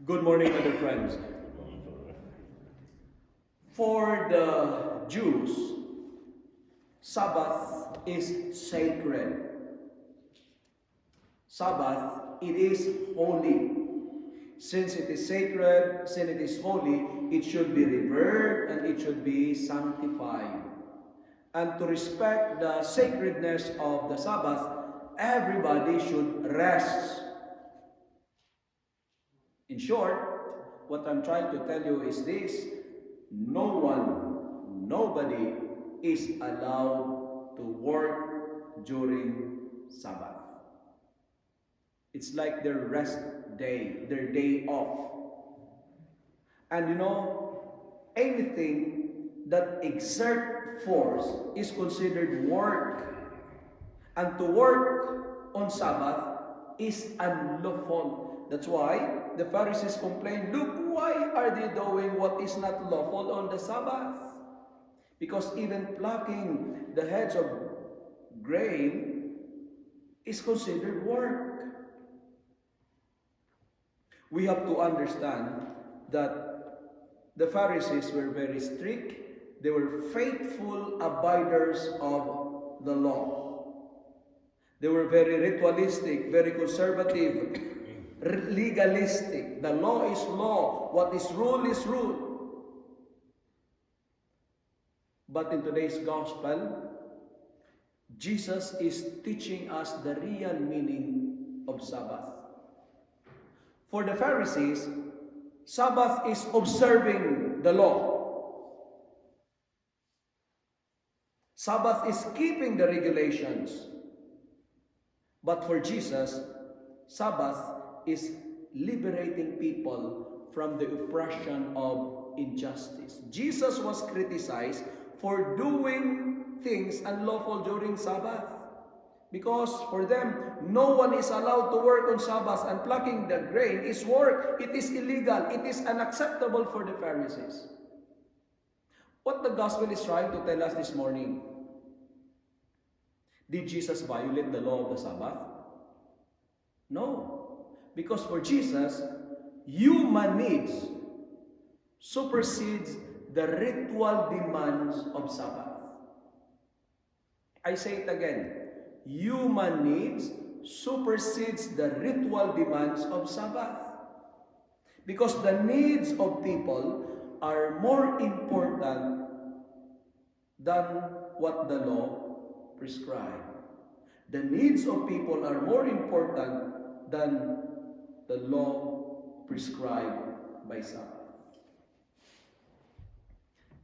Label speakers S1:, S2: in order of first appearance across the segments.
S1: Good morning, other friends. For the Jews, Sabbath is sacred. Sabbath, it is holy. Since it is sacred, since it is holy, it should be revered and it should be sanctified. And to respect the sacredness of the Sabbath, everybody should rest. In short, what I'm trying to tell you is this: nobody is allowed to work during Sabbath. It's like their rest day, their day off. And anything that exert force is considered work. And to work on Sabbath is unlawful. That's why the Pharisees complained, look, why are they doing what is not lawful on the Sabbath? Because even plucking the heads of grain is considered work. We have to understand that the Pharisees were very strict. They were faithful abiders of the law. They were very ritualistic, very conservative, legalistic. The law is law. What is rule is rule. But in today's gospel, Jesus is teaching us the real meaning of Sabbath. For the Pharisees, Sabbath is observing the law. Sabbath is keeping the regulations. But for Jesus, Sabbath is liberating people from the oppression of injustice. Jesus was criticized for doing things unlawful during Sabbath. Because for them, no one is allowed to work on Sabbath, and plucking the grain is work. It is illegal. It is unacceptable for the Pharisees. What the gospel is trying to tell us this morning: did Jesus violate the law of the Sabbath? No. Because for Jesus, human needs supersedes the ritual demands of Sabbath. I say it again. Human needs supersedes the ritual demands of Sabbath. Because the needs of people are more important than what the law prescribes. The needs of people are more important than the law prescribed by Sabbath.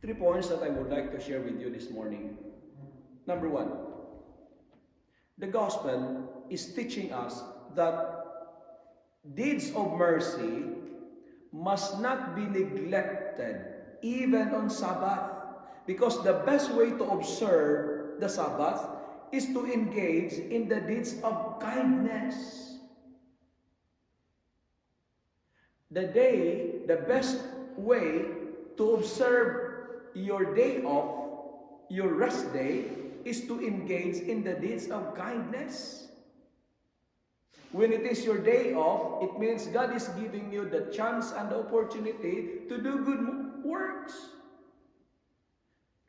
S1: 3 points that I would like to share with you this morning. Number 1, the gospel is teaching us that deeds of mercy must not be neglected even on Sabbath, because the best way to observe the Sabbath is to engage in the deeds of kindness. The best way to observe your day off, your rest day, is to engage in the deeds of kindness. When it is your day off, it means God is giving you the chance and the opportunity to do good works.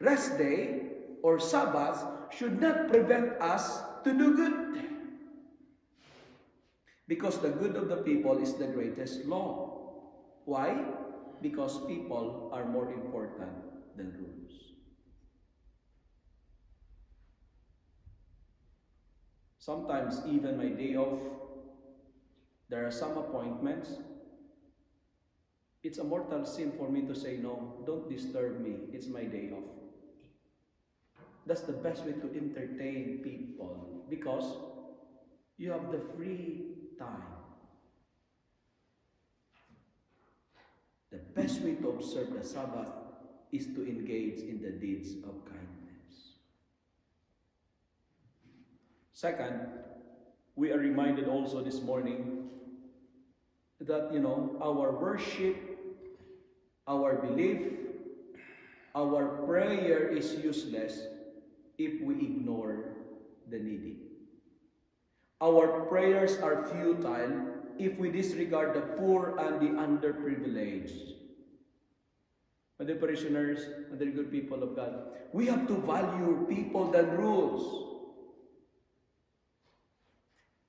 S1: Rest day or Sabbath should not prevent us to do good. Because the good of the people is the greatest law. Why? Because people are more important than rules. Sometimes, even my day off, there are some appointments. It's a mortal sin for me to say, no, don't disturb me. It's my day off. That's the best way to entertain people, because you have the free time. The best way to observe the Sabbath is to engage in the deeds of kindness. Second, we are reminded also this morning that, our worship, our belief, our prayer is useless if we ignore the needy. Our prayers are futile if we disregard the poor and the underprivileged. My dear parishioners, my dear good people of God, we have to value people than rules.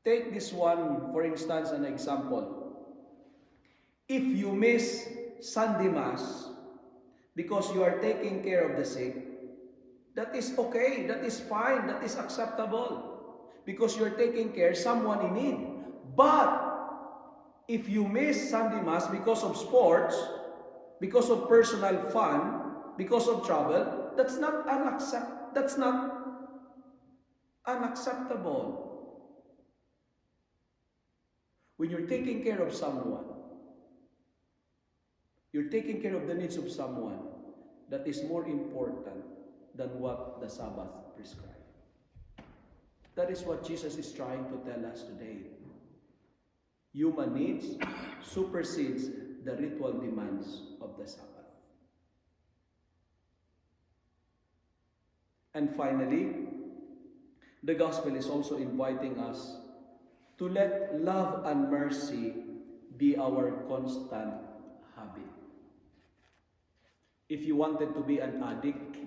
S1: Take this one, for instance, an example. If you miss Sunday Mass because you are taking care of the sick, that is okay, that is fine, that is acceptable. Because you're taking care of someone in need. But if you miss Sunday Mass because of sports, because of personal fun, because of travel, that's not unacceptable. When you're taking care of someone, you're taking care of the needs of someone, that is more important than what the Sabbath prescribes. That is what Jesus is trying to tell us today. Human needs supersedes the ritual demands of the Sabbath. And finally, the gospel is also inviting us to let love and mercy be our constant habit. If you wanted to be an addict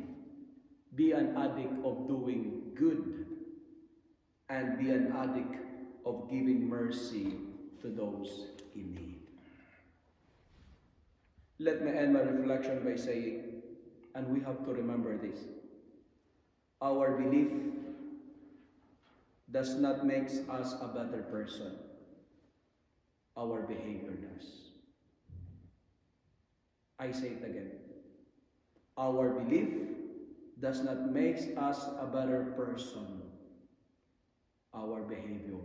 S1: of doing good, and be an addict of giving mercy to those in need. Let me end my reflection by saying, and we have to remember this, our belief does not make us a better person. Our behavior does. I say it again. Our belief does not make us a better person. Our behavior